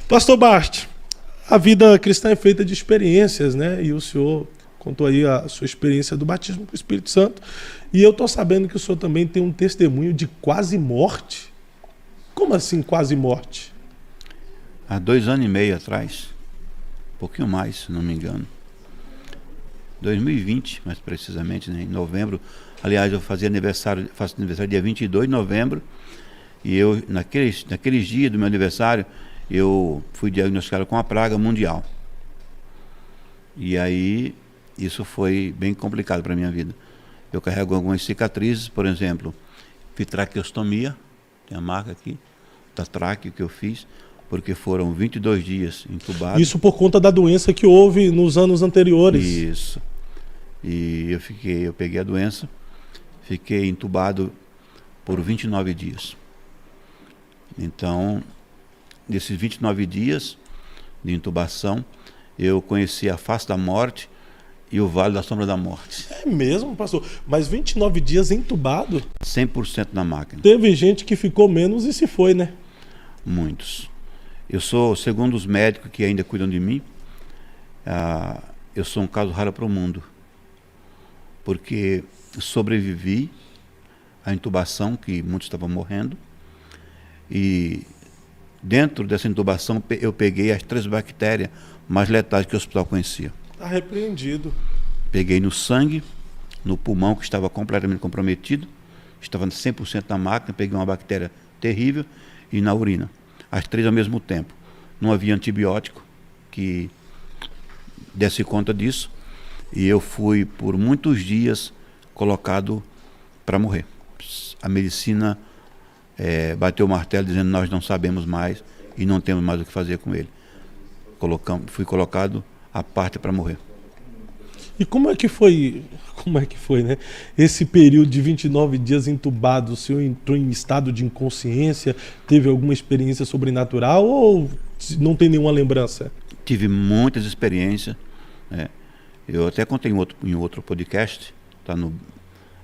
Pastor Bart, a vida cristã é feita de experiências, né? E o senhor contou aí a sua experiência do batismo com o Espírito Santo. E eu estou sabendo que o senhor também tem um testemunho de quase morte. Como assim quase morte? Há 2 anos e meio atrás, um pouquinho mais, se não me engano, 2020, mais precisamente, né, em novembro. Aliás, eu faço aniversário dia 22 de novembro, e eu, naqueles dias do meu aniversário, eu fui diagnosticado com a praga mundial. E aí, isso foi bem complicado para a minha vida. Eu carrego algumas cicatrizes, por exemplo, fiz traqueostomia, tem a marca aqui, da traque que eu fiz, porque foram 22 dias entubado. Isso por conta da doença que houve nos anos anteriores. Isso. E eu peguei a doença, fiquei entubado por 29 dias. Então, nesses 29 dias de intubação, eu conheci a face da morte e o vale da sombra da morte. É mesmo, pastor? Mas 29 dias entubado? 100% na máquina. Teve gente que ficou menos e se foi, né? Muitos. Eu sou, segundo os médicos que ainda cuidam de mim, eu sou um caso raro para o mundo. Porque sobrevivi à intubação, que muitos estavam morrendo, e dentro dessa intubação eu peguei as 3 bactérias mais letais que o hospital conhecia. Está repreendido. Peguei no sangue, no pulmão, que estava completamente comprometido, estava 100% na máquina, peguei uma bactéria terrível, e na urina. As 3 ao mesmo tempo. Não havia antibiótico que desse conta disso, e eu fui por muitos dias colocado para morrer. A medicina bateu o martelo dizendo: nós não sabemos mais e não temos mais o que fazer com ele. Fui colocado à parte para morrer. E como é que foi, né? Esse período de 29 dias entubado, o senhor entrou em estado de inconsciência, teve alguma experiência sobrenatural ou não tem nenhuma lembrança? Tive muitas experiências, né? Eu até contei em outro podcast, tá no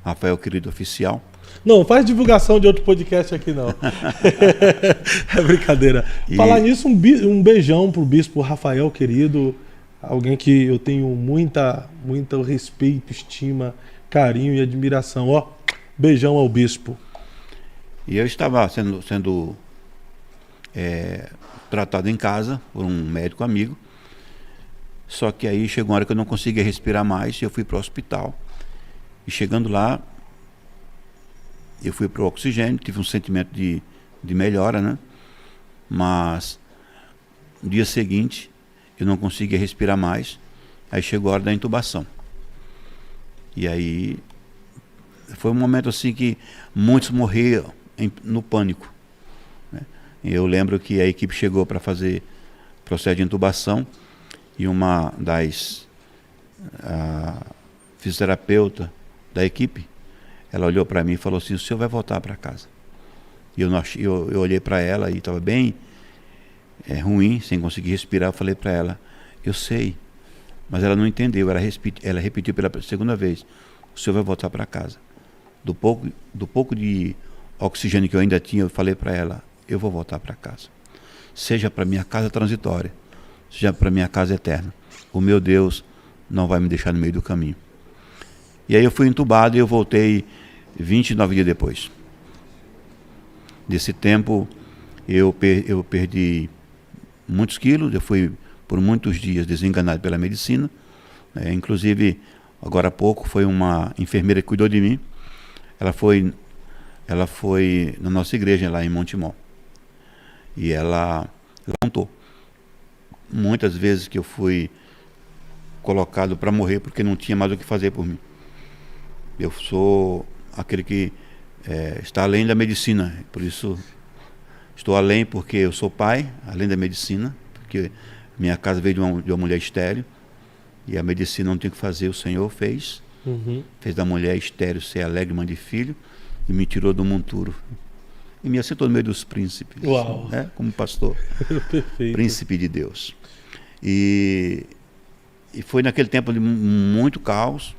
Rafael Querido Oficial. Não, faz divulgação de outro podcast aqui não. É brincadeira. Falar nisso, um beijão pro bispo Rafael Querido, alguém que eu tenho muito respeito, estima, carinho e admiração. Ó, beijão ao bispo. E eu estava sendo tratado em casa por um médico amigo. Só que aí chegou uma hora que eu não conseguia respirar mais e eu fui para o hospital. E chegando lá, eu fui para o oxigênio, tive um sentimento de melhora, né? Mas no dia seguinte eu não conseguia respirar mais. Aí chegou a hora da intubação. E aí foi um momento assim que muitos morreram no pânico, né? Eu lembro que a equipe chegou para fazer processo de intubação. E uma das fisioterapeuta da equipe, ela olhou para mim e falou assim: o senhor vai voltar para casa. E eu olhei para ela e estava bem ruim, sem conseguir respirar. Eu falei para ela: eu sei. Mas ela não entendeu, ela repetiu pela segunda vez: o senhor vai voltar para casa. Do pouco de oxigênio que eu ainda tinha, eu falei para ela: eu vou voltar para casa. Seja para minha casa transitória, seja para minha casa eterna. O meu Deus não vai me deixar no meio do caminho. E aí eu fui entubado e eu voltei 29 dias depois. Nesse tempo eu perdi muitos quilos, eu fui por muitos dias desenganado pela medicina. Inclusive, agora há pouco, foi uma enfermeira que cuidou de mim. Ela foi na nossa igreja lá em Montemor. E ela contou muitas vezes que eu fui colocado para morrer porque não tinha mais o que fazer por mim. Eu sou aquele que está além da medicina, por isso estou além, porque eu sou pai, além da medicina, porque minha casa veio de uma mulher estéril e a medicina não tem o que fazer, o Senhor fez. Fez da mulher estéril ser alegre mãe de filho e me tirou do monturo e me assentou no meio dos príncipes. Uau. Né? Como pastor. Perfeito. Príncipe de Deus. E foi naquele tempo de muito caos.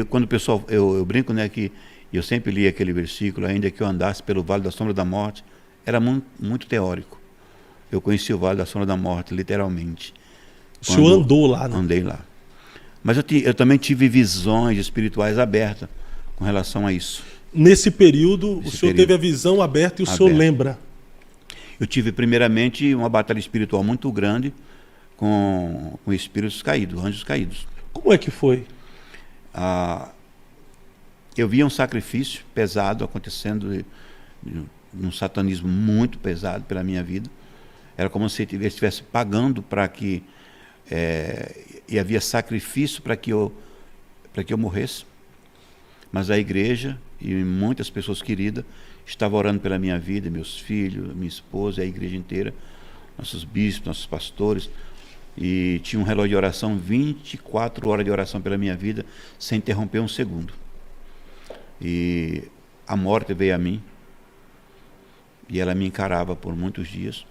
Quando o pessoal, eu brinco, né, que eu sempre li aquele versículo: ainda que eu andasse pelo vale da sombra da morte, era muito teórico. eu conheci o Vale da Sombra da Morte, literalmente. O senhor andou lá, né? Andei lá. Mas eu também tive visões espirituais abertas com relação a isso. Nesse período, o senhor teve a visão aberta e o senhor lembra? Eu tive, primeiramente, uma batalha espiritual muito grande com espíritos caídos, anjos caídos. Como é que foi? Eu via um sacrifício pesado acontecendo, um satanismo muito pesado pela minha vida. Era como se ele estivesse pagando para que... e havia sacrifício para que eu morresse. Mas a igreja e muitas pessoas queridas estavam orando pela minha vida, meus filhos, minha esposa, a igreja inteira, nossos bispos, nossos pastores, e tinha um relógio de oração, 24 horas de oração pela minha vida, sem interromper um segundo. E a morte veio a mim, e ela me encarava por muitos dias,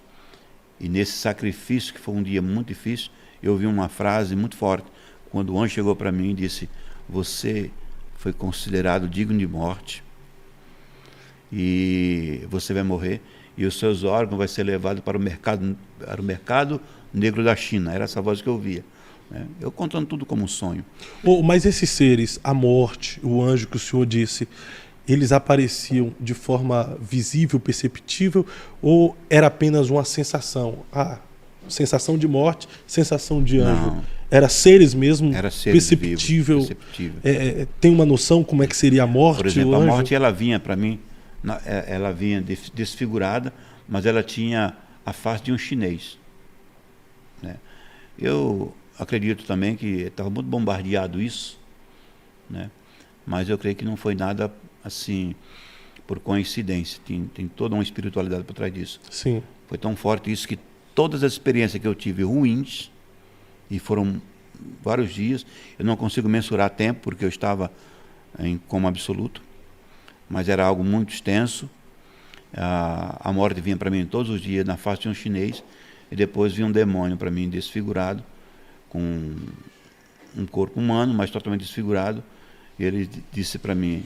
e nesse sacrifício, que foi um dia muito difícil, eu ouvi uma frase muito forte, quando o anjo chegou para mim e disse: você foi considerado digno de morte, e você vai morrer, e os seus órgãos vão ser levados para o mercado negro da China. Era essa voz que eu ouvia, né? Eu contando tudo como um sonho. Mas esses seres, a morte, o anjo que o senhor disse, eles apareciam de forma visível, perceptível, ou era apenas uma sensação? Sensação de morte, sensação de anjo. Não. Era seres mesmo, era seres perceptível. Vivos, perceptível. Tem uma noção como é que seria a morte? Por exemplo, a morte, ela vinha para mim, ela vinha desfigurada, mas ela tinha a face de um chinês, né? Eu acredito também que estava muito bombardeado isso, né? Mas eu creio que não foi nada assim por coincidência, tem toda uma espiritualidade por trás disso. Sim. Foi tão forte isso que todas as experiências que eu tive ruins, e foram vários dias, eu não consigo mensurar tempo, porque eu estava em coma absoluto, mas era algo muito extenso. A morte vinha para mim todos os dias na face de um chinês, e depois vinha um demônio para mim desfigurado, com um corpo humano, mas totalmente desfigurado, e ele disse para mim,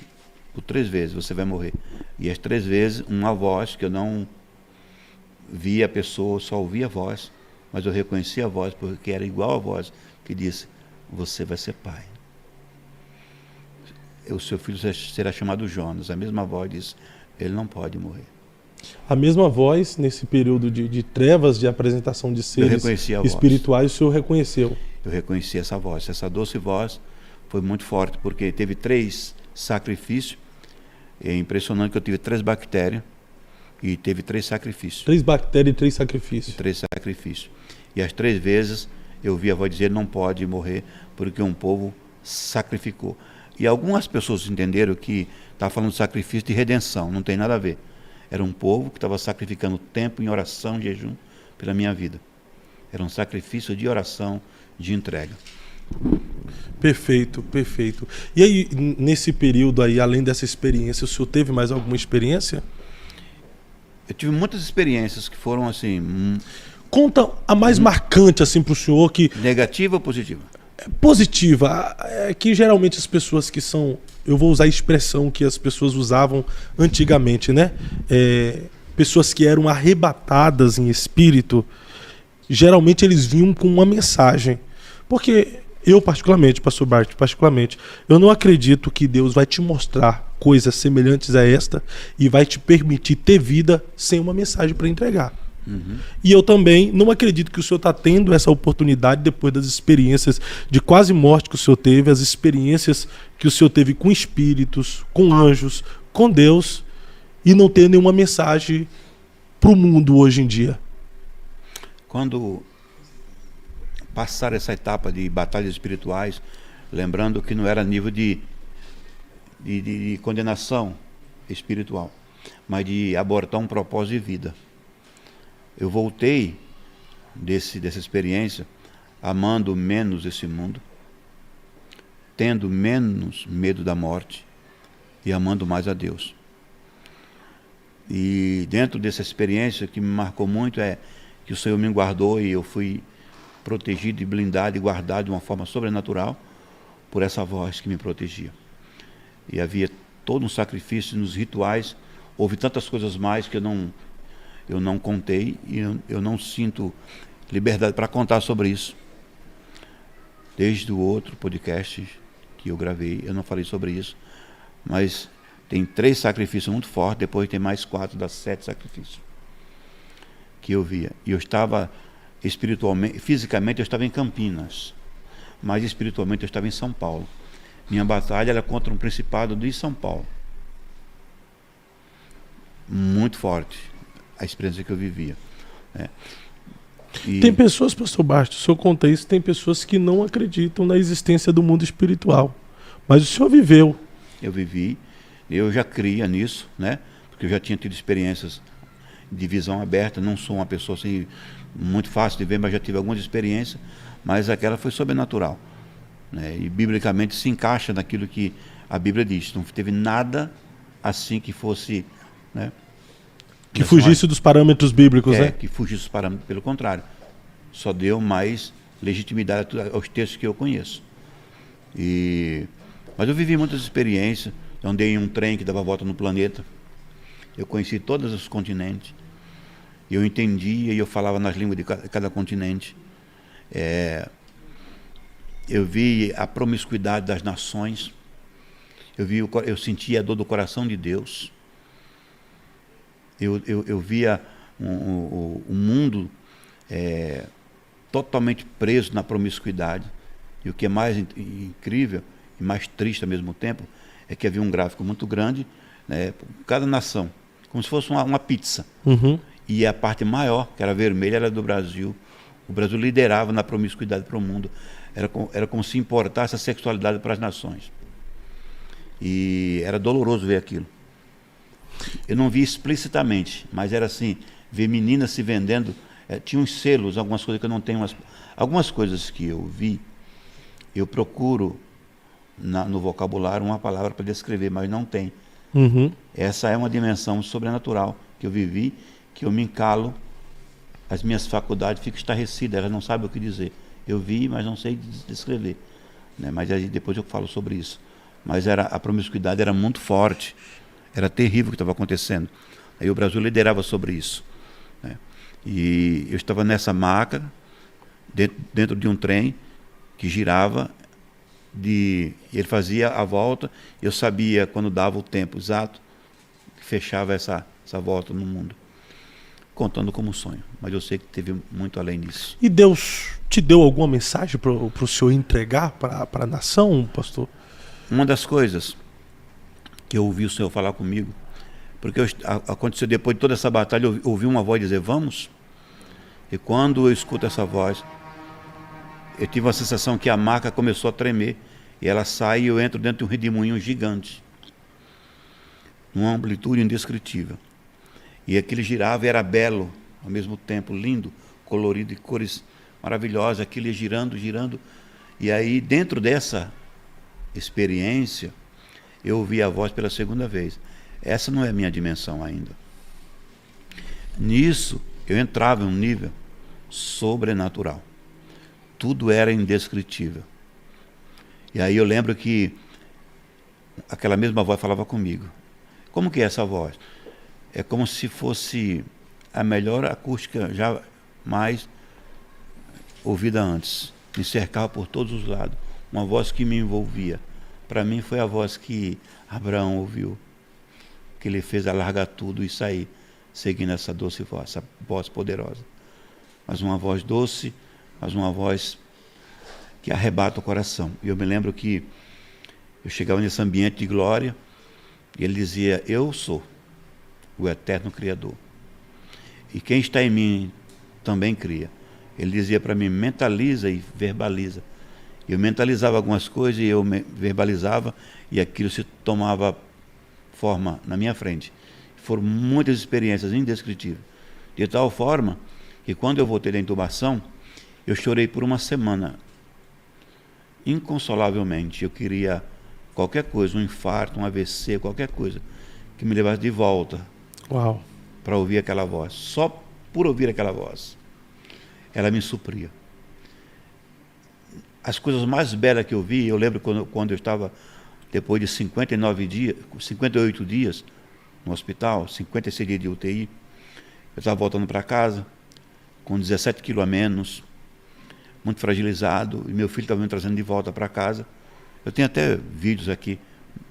por 3 vezes, você vai morrer. E as 3 vezes, uma voz que eu não via a pessoa, só ouvia a voz, mas eu reconhecia a voz, porque era igual a voz que disse: você vai ser pai, o seu filho será chamado Jonas. A mesma voz disse: ele não pode morrer. A mesma voz, nesse período de trevas, de apresentação de seres espirituais, o senhor reconheceu? Eu reconheci essa voz. Essa doce voz foi muito forte, porque teve 3 sacrifícios. É impressionante que eu tive 3 bactérias e teve 3 sacrifícios. 3 bactérias e 3 sacrifícios. 3 sacrifícios. E as 3 vezes eu vi a voz dizer: não pode morrer, porque um povo sacrificou. E algumas pessoas entenderam que estava falando de sacrifício de redenção. Não tem nada a ver. Era um povo que estava sacrificando tempo em oração, jejum, pela minha vida. Era um sacrifício de oração, de entrega. Perfeito, perfeito. E aí, nesse período aí, além dessa experiência, o senhor teve mais alguma experiência? Eu tive muitas experiências que foram assim... Conta a mais marcante assim para o senhor. Negativa ou positiva? Positiva. É que geralmente as pessoas que são... Eu vou usar a expressão que as pessoas usavam antigamente, né? Pessoas que eram arrebatadas em espírito, geralmente eles vinham com uma mensagem. Porque eu, particularmente, pastor Bart, eu não acredito que Deus vai te mostrar coisas semelhantes a esta e vai te permitir ter vida sem uma mensagem para entregar. Uhum. E eu também não acredito que o senhor está tendo essa oportunidade depois das experiências de quase morte que o senhor teve, as experiências que o senhor teve com espíritos, com anjos, com Deus, e não ter nenhuma mensagem para o mundo hoje em dia. Quando passar essa etapa de batalhas espirituais, lembrando que não era nível de condenação espiritual, mas de abortar um propósito de vida. Eu voltei dessa experiência amando menos esse mundo, tendo menos medo da morte e amando mais a Deus. E dentro dessa experiência, o que me marcou muito é que o Senhor me guardou e eu fui protegido e blindado e guardado de uma forma sobrenatural por essa voz que me protegia. E havia todo um sacrifício nos rituais, houve tantas coisas mais que eu não contei e eu não sinto liberdade para contar sobre isso. Desde o outro podcast que eu gravei, eu não falei sobre isso, mas tem 3 sacrifícios muito fortes, depois tem mais 4, das 7 sacrifícios que eu via. E eu estava espiritualmente, fisicamente eu estava em Campinas, mas espiritualmente eu estava em São Paulo. Minha batalha era contra um principado de São Paulo. Muito forte a experiência que eu vivia. Tem pessoas, pastor Bastos, se eu contar isso, tem pessoas que não acreditam na existência do mundo espiritual. Mas o senhor viveu. Eu vivi, eu já cria nisso, né? Porque eu já tinha tido experiências de visão aberta, não sou uma pessoa assim, muito fácil de ver, mas já tive algumas experiências, mas aquela foi sobrenatural. Né? E biblicamente se encaixa naquilo que a Bíblia diz. Não teve nada assim que fosse... Né? Que fugisse dos parâmetros bíblicos, né? Que fugisse dos parâmetros, pelo contrário. Só deu mais legitimidade aos textos que eu conheço. Mas eu vivi muitas experiências. Eu andei em um trem que dava volta no planeta. Eu conheci todos os continentes. Eu entendia e eu falava nas línguas de cada continente. Eu vi a promiscuidade das nações. Eu sentia a dor do coração de Deus. Eu via um mundo totalmente preso na promiscuidade. E o que é mais incrível e mais triste ao mesmo tempo é que havia um gráfico muito grande, né, cada nação, como se fosse uma pizza. Uhum. E a parte maior, que era vermelha, era do Brasil. O Brasil liderava na promiscuidade para o mundo. Era como se importasse a sexualidade para as nações. E era doloroso ver aquilo. Eu não vi explicitamente, mas era assim, ver meninas se vendendo, tinha uns selos, algumas coisas que eu não tenho, algumas coisas que eu vi, eu procuro no vocabulário uma palavra para descrever, mas não tem. Uhum. Essa é uma dimensão sobrenatural que eu vivi, que eu me encalo, as minhas faculdades ficam estarrecidas, elas não sabem o que dizer. Eu vi, mas não sei descrever. Né? Mas aí depois eu falo sobre isso. Mas a promiscuidade era muito forte. Era terrível o que estava acontecendo. Aí o Brasil liderava sobre isso. Né? E eu estava nessa maca, dentro de um trem que girava, e ele fazia a volta, eu sabia quando dava o tempo exato, que fechava essa volta no mundo. Contando como sonho. Mas eu sei que teve muito além disso. E Deus te deu alguma mensagem para o senhor entregar para a nação, pastor? Uma das coisas que eu ouvi o Senhor falar comigo, porque aconteceu depois de toda essa batalha, eu ouvi uma voz dizer, vamos? E quando eu escuto essa voz, eu tive a sensação que a maca começou a tremer, e ela sai e eu entro dentro de um redemoinho gigante, numa amplitude indescritível. E aquele girava e era belo, ao mesmo tempo, lindo, colorido, de cores maravilhosas, aquilo ia girando, girando. E aí, dentro dessa experiência, eu ouvi a voz pela segunda vez. Essa não é a minha dimensão ainda. Nisso, eu entrava em um nível sobrenatural. Tudo era indescritível. E aí eu lembro que aquela mesma voz falava comigo. Como que é essa voz? É como se fosse a melhor acústica jamais ouvida antes. Me cercava por todos os lados. Uma voz que me envolvia. Para mim foi a voz que Abraão ouviu, que ele fez alargar tudo e sair, seguindo essa doce voz, essa voz poderosa. Mas uma voz doce, mas uma voz que arrebata o coração. E eu me lembro que eu chegava nesse ambiente de glória e ele dizia, eu sou o eterno Criador. E quem está em mim também cria. Ele dizia para mim, mentaliza e verbaliza. Eu mentalizava algumas coisas e eu verbalizava e aquilo se tomava forma na minha frente. Foram muitas experiências indescritíveis. De tal forma que quando eu voltei da intubação, eu chorei por uma semana. Inconsolavelmente. Eu queria qualquer coisa, um infarto, um AVC, qualquer coisa, que me levasse de volta. Uau. Para ouvir aquela voz. Só por ouvir aquela voz. Ela me supria. As coisas mais belas que eu vi, eu lembro quando eu estava, depois de 58 dias no hospital, 56 dias de UTI, Eu estava voltando para casa, com 17 quilos a menos, muito fragilizado, e meu filho estava me trazendo de volta para casa. Eu tenho até vídeos aqui,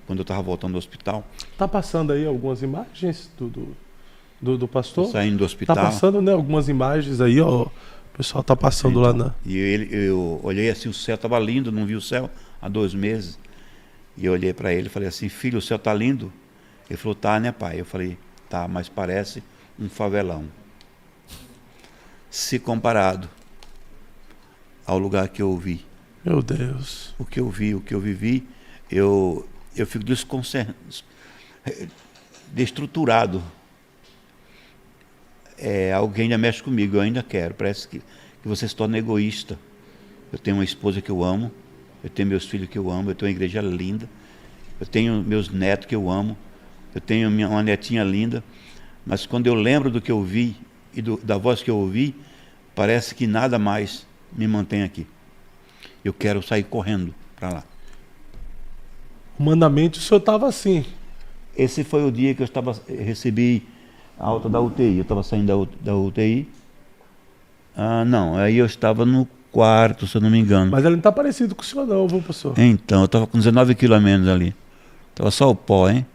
quando eu estava voltando do hospital. Está passando aí algumas imagens do pastor? Tô saindo do hospital. Está passando, né, algumas imagens aí, ó. O pessoal está passando então, lá na... E eu olhei assim, o céu estava lindo, não vi o céu há 2 meses. E eu olhei para ele e falei assim, filho, o céu está lindo? Ele falou, tá, né, pai? Eu falei, tá, mas parece um favelão. Se comparado ao lugar que eu vi. Meu Deus. O que eu vi, o que eu vivi, eu fico destruturado. Alguém ainda mexe comigo, eu ainda quero. Parece que você se torna egoísta. Eu tenho uma esposa que eu amo, eu tenho meus filhos que eu amo, eu tenho uma igreja linda, eu tenho meus netos que eu amo, eu tenho uma netinha linda, mas quando eu lembro do que eu vi e da voz que eu ouvi, parece que nada mais me mantém aqui. Eu quero sair correndo para lá. Humanamente o senhor estava assim. Esse foi o dia que eu recebi a alta da UTI. Eu estava saindo da UTI. Não, aí eu estava no quarto, se eu não me engano. Mas ele não está parecido com o senhor não, viu, pastor? Então, eu estava com 19 quilos a menos ali. Estava só o pó, hein?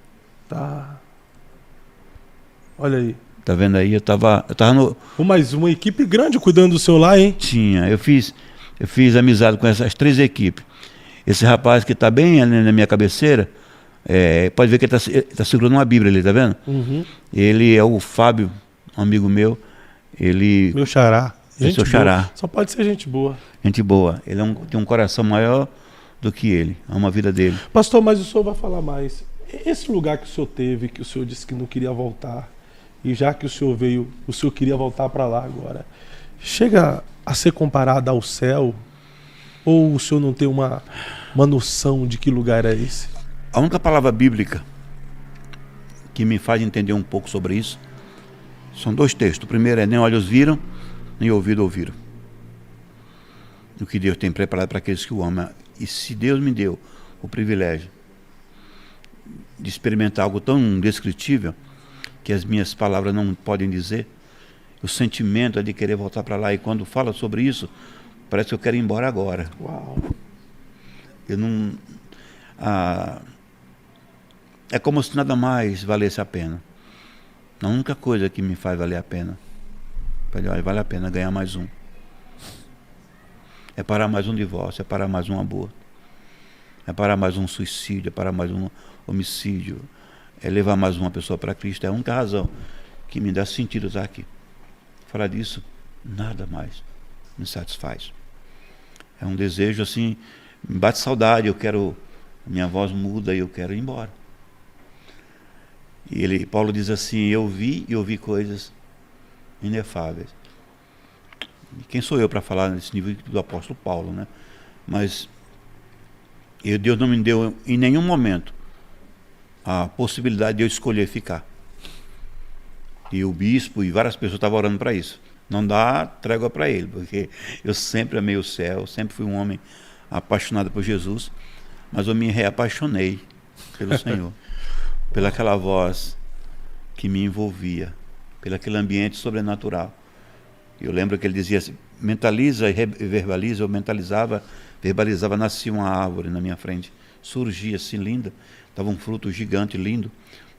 Tá. Olha aí. Tá vendo aí? Eu tava no... Mas uma equipe grande cuidando do seu lá, hein? Tinha. Eu fiz amizade com essas 3 equipes. Esse rapaz que está bem ali na minha cabeceira, pode ver que ele tá segurando uma Bíblia ali, tá vendo? Uhum. Ele é o Fábio, um amigo meu. Ele... Meu xará. Gente seu xará. Só pode ser gente boa. Gente boa. Ele tem um coração maior do que ele. Ama a vida dele. Pastor, mas o senhor vai falar mais. Esse lugar que o senhor teve, que o senhor disse que não queria voltar, e já que o senhor veio, o senhor queria voltar para lá agora, chega a ser comparado ao céu? Ou o senhor não tem uma noção de que lugar é esse? A única palavra bíblica que me faz entender um pouco sobre isso são 2 textos. O primeiro é: nem olhos viram, nem ouvido ouviram o que Deus tem preparado para aqueles que o amam. E se Deus me deu o privilégio de experimentar algo tão indescritível que as minhas palavras não podem dizer, o sentimento é de querer voltar para lá. E quando fala sobre isso, parece que eu quero ir embora agora. Uau. Eu não... é como se nada mais valesse a pena. A única coisa que me faz valer a pena, vale a pena ganhar mais um. É parar mais um divórcio, é parar mais um aborto, é parar mais um suicídio, é parar mais um homicídio, é levar mais uma pessoa para Cristo. É a única razão que me dá sentido estar aqui. Fora disso, nada mais me satisfaz. É um desejo assim, me bate saudade, minha voz muda e eu quero ir embora. E Paulo diz assim: eu vi e ouvi coisas inefáveis. E quem sou eu para falar nesse nível do apóstolo Paulo, né? Mas Deus não me deu em nenhum momento a possibilidade de eu escolher ficar. E o bispo e várias pessoas estavam orando para isso. Não dá trégua para ele, porque eu sempre amei o céu, sempre fui um homem apaixonado por Jesus, mas eu me reapaixonei pelo Senhor, pelaquela voz que me envolvia, pelaquele ambiente sobrenatural. Eu lembro que ele dizia assim: mentaliza e verbaliza. Eu verbalizava, nascia uma árvore na minha frente, surgia assim linda, estava um fruto gigante, lindo,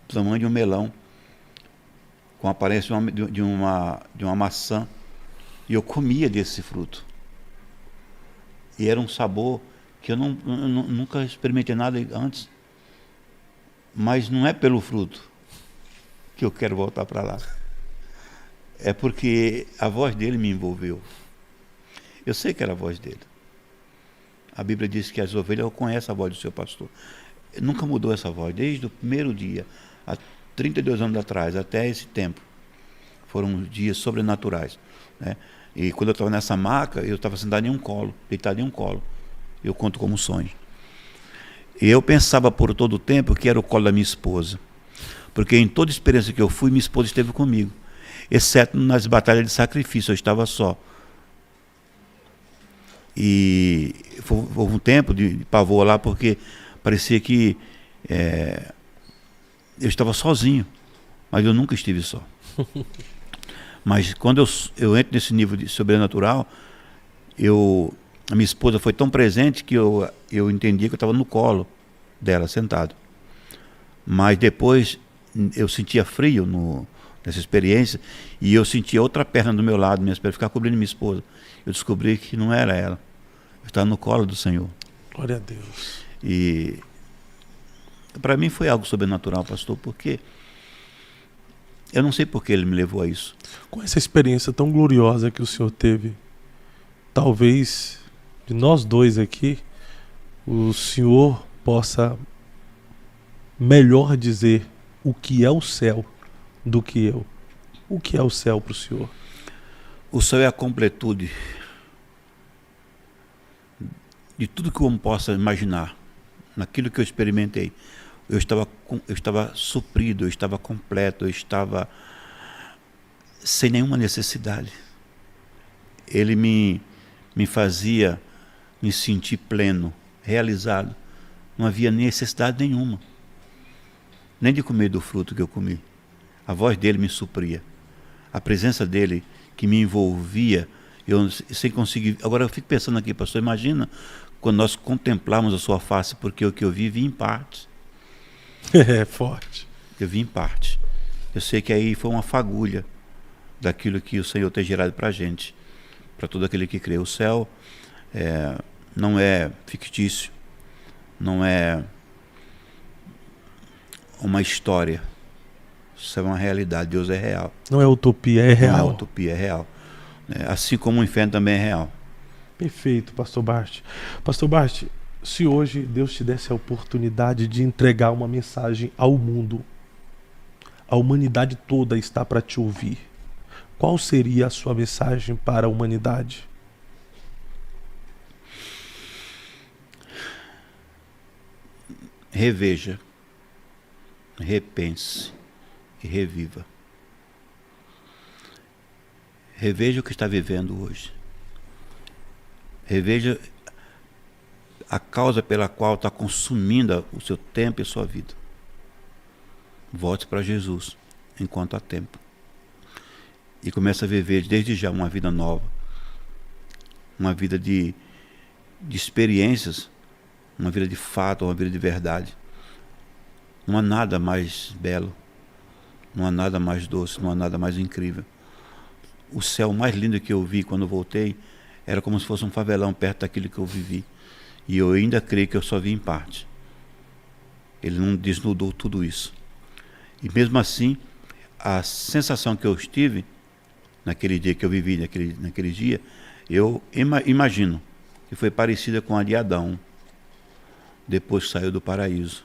do tamanho de um melão, com a aparência de uma maçã, e eu comia desse fruto. E era um sabor que eu nunca experimentei nada antes. Mas não é pelo fruto que eu quero voltar para lá. É porque a voz dele me envolveu. Eu sei que era a voz dele. A Bíblia diz que as ovelhas conhecem a voz do seu pastor. Nunca mudou essa voz, desde o primeiro dia, há 32 anos atrás, até esse tempo. Foram dias sobrenaturais, né? E quando eu estava nessa maca, eu estava sentado em um colo, deitado em um colo. Eu conto como sonho. E eu pensava por todo o tempo que era o colo da minha esposa. Porque em toda experiência que eu fui, minha esposa esteve comigo. Exceto nas batalhas de sacrifício, eu estava só. E houve um tempo de pavor lá, porque parecia que eu estava sozinho. Mas eu nunca estive só. Mas quando eu entro nesse nível de sobrenatural, a minha esposa foi tão presente que eu entendi que eu estava no colo dela, sentado. Mas depois eu sentia frio nessa experiência, e eu sentia outra perna do meu lado, minha perna ficava cobrindo minha esposa. Eu descobri que não era ela. Eu estava no colo do Senhor. Glória a Deus. E para mim foi algo sobrenatural, pastor, porque eu não sei por que ele me levou a isso. Com essa experiência tão gloriosa que o senhor teve, talvez de nós dois aqui, o senhor possa melhor dizer o que é o céu do que eu. O que é o céu para o senhor? O céu é a completude de tudo que o homem possa imaginar. Naquilo que eu experimentei, eu estava suprido, eu estava completo, eu estava sem nenhuma necessidade. Ele me fazia me sentir pleno, realizado. Não havia necessidade nenhuma, nem de comer do fruto que eu comi. A voz dele me supria, a presença dele que me envolvia, eu sem conseguir. Agora eu fico pensando aqui, pastor, imagina quando nós contemplarmos a sua face, porque o que eu vi em parte. É forte. Eu vi em parte. Eu sei que aí foi uma fagulha daquilo que o Senhor tem gerado para a gente, para todo aquele que crê. O céu não é fictício, não é uma história. Isso é uma realidade. Deus é real. Não é utopia, é real. Não é utopia, é real. Assim como o inferno também é real. Perfeito, pastor Bart. Pastor Bart, se hoje Deus te desse a oportunidade de entregar uma mensagem ao mundo, a humanidade toda está para te ouvir, qual seria a sua mensagem para a humanidade? Reveja, repense e reviva. Reveja o que está vivendo hoje. Reveja a causa pela qual está consumindo o seu tempo e a sua vida. Volte para Jesus enquanto há tempo. E comece a viver desde já uma vida nova. Uma vida de experiências, uma vida de fato, uma vida de verdade. Não há nada mais belo, não há nada mais doce, não há nada mais incrível. O céu mais lindo que eu vi quando voltei era como se fosse um favelão perto daquilo que eu vivi. E eu ainda creio que eu só vi em parte. Ele não desnudou tudo isso. E mesmo assim, a sensação que eu tive naquele dia que eu vivi, naquele dia, eu imagino que foi parecida com a de Adão, depois que saiu do paraíso.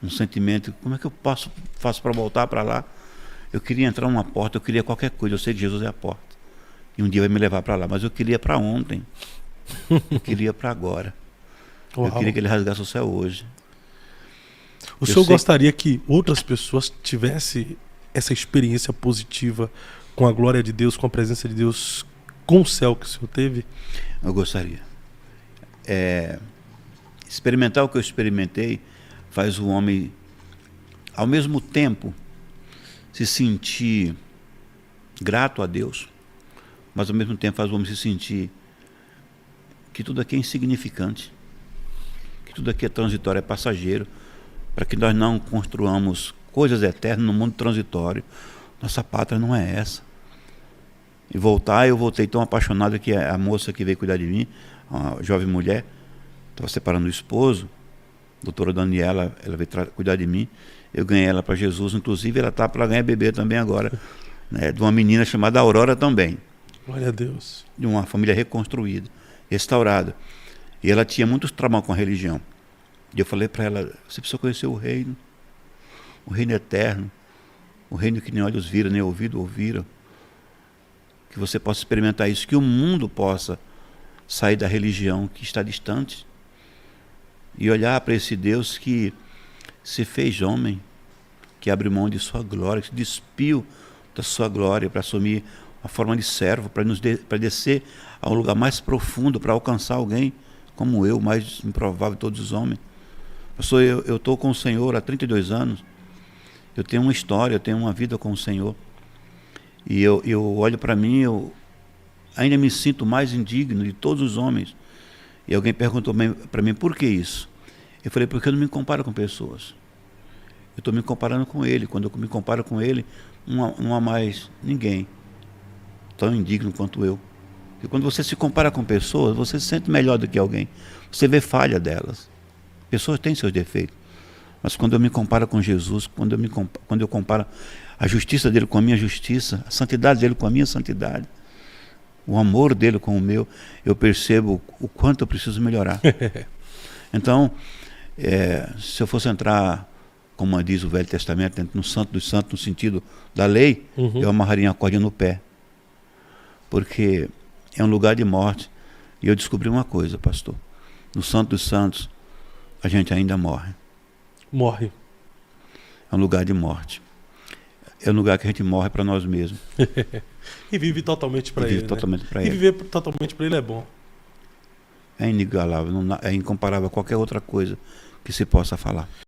Um sentimento, como é que eu faço para voltar para lá? Eu queria entrar numa porta, eu queria qualquer coisa, eu sei que Jesus é a porta. E um dia vai me levar para lá, mas eu queria para ontem. Eu queria para agora. Uau. Eu queria que ele rasgasse o céu hoje. O senhor gostaria que outras pessoas tivessem essa experiência positiva com a glória de Deus, com a presença de Deus, com o céu que o senhor teve? Eu gostaria. Experimentar o que eu experimentei faz o homem, ao mesmo tempo, se sentir grato a Deus, mas ao mesmo tempo faz o homem se sentir que tudo aqui é insignificante, que tudo aqui é transitório, é passageiro, para que nós não construamos coisas eternas no mundo transitório. Nossa pátria não é essa. E eu voltei tão apaixonado que a moça que veio cuidar de mim, a jovem mulher, estava separando o esposo, a doutora Daniela, ela veio cuidar de mim, eu ganhei ela para Jesus, inclusive ela está para ganhar bebê também agora, né, de uma menina chamada Aurora também. Glória a Deus. De uma família reconstruída, restaurada. E ela tinha muitos traumas com a religião. E eu falei para ela, você precisa conhecer o reino eterno, o reino que nem olhos viram, nem ouvido ouviram. Que você possa experimentar isso, que o mundo possa sair da religião que está distante e olhar para esse Deus que se fez homem, que abre mão de sua glória, que se despiu da sua glória para assumir a forma de servo, para descer a um lugar mais profundo, para alcançar alguém como eu, mais improvável de todos os homens. Eu estou com o Senhor há 32 anos, eu tenho uma história, eu tenho uma vida com o Senhor, E eu olho para mim, eu ainda me sinto mais indigno de todos os homens. E alguém perguntou para mim, por que isso? Eu falei, porque eu não me comparo com pessoas. Eu estou me comparando com ele. Quando eu me comparo com ele, não há mais ninguém tão indigno quanto eu. E quando você se compara com pessoas, você se sente melhor do que alguém. Você vê falha delas. Pessoas têm seus defeitos. Mas quando eu me comparo com Jesus, quando eu comparo a justiça dele com a minha justiça, a santidade dele com a minha santidade, o amor dele com o meu, eu percebo o quanto eu preciso melhorar. Então, se eu fosse entrar, como diz o Velho Testamento, no Santo dos Santos, no sentido da lei, eu amarraria uma corda no pé. Porque é um lugar de morte. E eu descobri uma coisa, pastor. No Santo dos Santos, a gente ainda morre. Morre. É um lugar de morte. É um lugar que a gente morre para nós mesmos. E vive totalmente para ele. Totalmente, né? para ele. E viver totalmente para ele é bom. É inigualável, é incomparável a qualquer outra coisa que se possa falar.